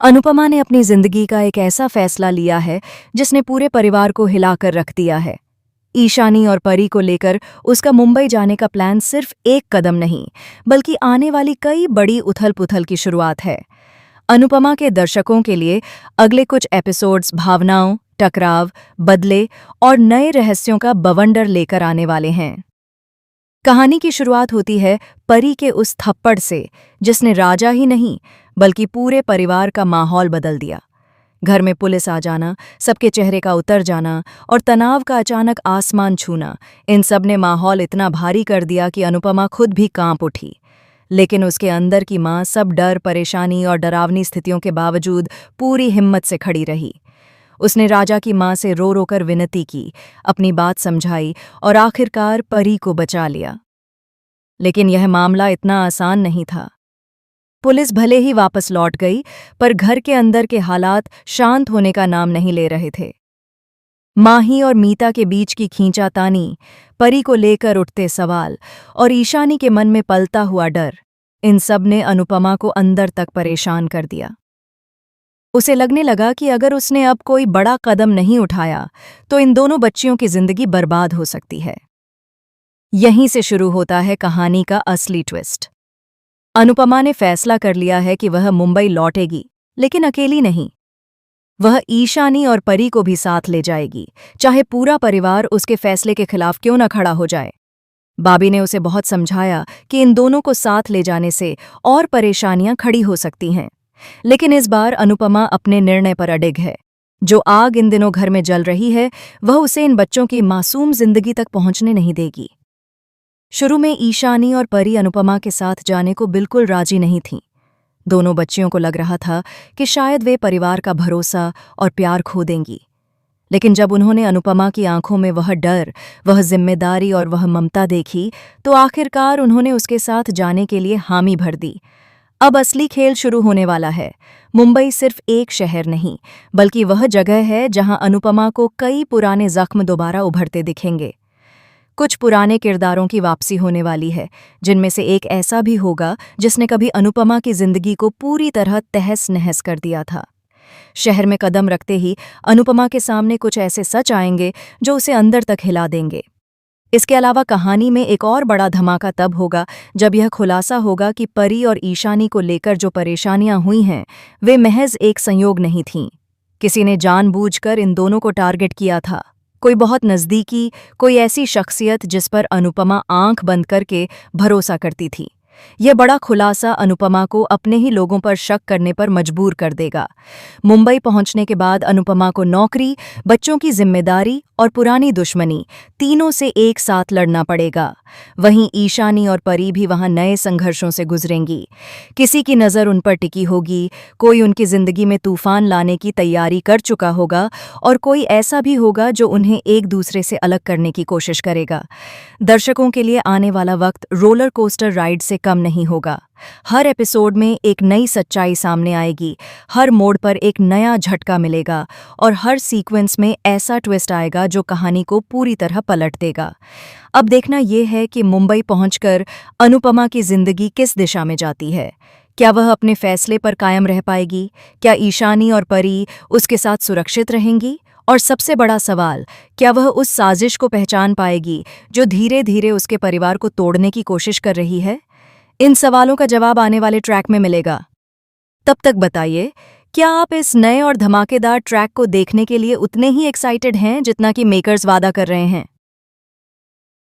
अनुपमा ने अपनी जिंदगी का एक ऐसा फैसला लिया है जिसने पूरे परिवार को हिलाकर रख दिया है। ईशानी और परी को लेकर उसका मुंबई जाने का प्लान सिर्फ एक कदम नहीं, बल्कि आने वाली कई बड़ी उथल-पुथल की शुरुआत है। अनुपमा के दर्शकों के लिए अगले कुछ एपिसोड्स भावनाओं, टकराव, बदले और नए रहस्यों का बवंडर लेकर आने वाले हैं। कहानी की शुरुआत होती है परी के उस थप्पड़ से जिसने राजा ही नहीं बल्कि पूरे परिवार का माहौल बदल दिया। घर में पुलिस आ जाना, सबके चेहरे का उतर जाना और तनाव का अचानक आसमान छूना, इन सब ने माहौल इतना भारी कर दिया कि अनुपमा खुद भी कांप उठी। लेकिन उसके अंदर की मां सब डर, परेशानी और डरावनी स्थितियों के बावजूद पूरी हिम्मत से खड़ी रही। उसने राजा की मां से रो रो कर विनती की, अपनी बात समझाई और आखिरकार परी को बचा लिया। लेकिन यह मामला इतना आसान नहीं था। पुलिस भले ही वापस लौट गई, पर घर के अंदर के हालात शांत होने का नाम नहीं ले रहे थे। माही और मीता के बीच की खींचातानी, परी को लेकर उठते सवाल और ईशानी के मन में पलता हुआ डर, इन सब ने अनुपमा को अंदर तक परेशान कर दिया। उसे लगने लगा कि अगर उसने अब कोई बड़ा कदम नहीं उठाया तो इन दोनों बच्चियों की जिंदगी बर्बाद हो सकती है। यहीं से शुरू होता है कहानी का असली ट्विस्ट। अनुपमा ने फैसला कर लिया है कि वह मुंबई लौटेगी, लेकिन अकेली नहीं। वह ईशानी और परी को भी साथ ले जाएगी, चाहे पूरा परिवार उसके फैसले के खिलाफ क्यों न खड़ा हो जाए। बाबी ने उसे बहुत समझाया कि इन दोनों को साथ ले जाने से और परेशानियां खड़ी हो सकती हैं। लेकिन इस बार अनुपमा अपने निर्णय पर अडिग है। जो आग इन दिनों घर में जल रही है, वह उसे इन बच्चों की मासूम जिंदगी तक पहुंचने नहीं देगी। शुरू में ईशानी और परी अनुपमा के साथ जाने को बिल्कुल राजी नहीं थीं। दोनों बच्चियों को लग रहा था कि शायद वे परिवार का भरोसा और प्यार खो देंगी। लेकिन जब उन्होंने अनुपमा की आंखों में वह डर, वह जिम्मेदारी और वह ममता देखी, तो आखिरकार उन्होंने उसके साथ जाने के लिए हामी भर दी। अब असली खेल शुरू होने वाला है। मुंबई सिर्फ एक शहर नहीं, बल्कि वह जगह है जहां अनुपमा को कई पुराने जख्म दोबारा उभरते दिखेंगे। कुछ पुराने किरदारों की वापसी होने वाली है, जिनमें से एक ऐसा भी होगा जिसने कभी अनुपमा की जिंदगी को पूरी तरह तहस-नहस कर दिया था। शहर में कदम रखते ही अनुपमा के सामने कुछ ऐसे सच आएंगे जो उसे अंदर तक हिला देंगे। इसके अलावा कहानी में एक और बड़ा धमाका तब होगा जब यह खुलासा होगा कि परी और ईशानी को लेकर जो परेशानियां हुई हैं, वे महज एक संयोग नहीं थीं। किसी ने जानबूझकर इन दोनों को टारगेट किया था। कोई बहुत नज़दीकी, कोई ऐसी शख्सियत जिस पर अनुपमा आंख बंद करके भरोसा करती थी। यह बड़ा खुलासा अनुपमा को अपने ही लोगों पर शक करने पर मजबूर कर देगा। मुंबई पहुंचने के बाद अनुपमा को नौकरी, बच्चों की जिम्मेदारी और पुरानी दुश्मनी, तीनों से एक साथ लड़ना पड़ेगा। वहीं ईशानी और परी भी वहां नए संघर्षों से गुजरेंगी। किसी की नज़र उन पर टिकी होगी, कोई उनकी जिंदगी में तूफान लाने की तैयारी कर चुका होगा और कोई ऐसा भी होगा जो उन्हें एक दूसरे से अलग करने की कोशिश करेगा। दर्शकों के लिए आने वाला वक्त रोलर कोस्टर राइड से कम नहीं होगा। हर एपिसोड में एक नई सच्चाई सामने आएगी, हर मोड़ पर एक नया झटका मिलेगा और हर सीक्वेंस में ऐसा ट्विस्ट आएगा जो कहानी को पूरी तरह पलट देगा। अब देखना यह है कि मुंबई पहुंचकर अनुपमा की जिंदगी किस दिशा में जाती है। क्या वह अपने फैसले पर कायम रह पाएगी? क्या ईशानी और परी उसके साथ सुरक्षित रहेंगी? और सबसे बड़ा सवाल, क्या वह उस साजिश को पहचान पाएगी जो धीरे धीरे उसके परिवार को तोड़ने की कोशिश कर रही है? इन सवालों का जवाब आने वाले ट्रैक में मिलेगा। तब तक बताइए, क्या आप इस नए और धमाकेदार ट्रैक को देखने के लिए उतने ही एक्साइटेड हैं जितना कि मेकर्स वादा कर रहे हैं?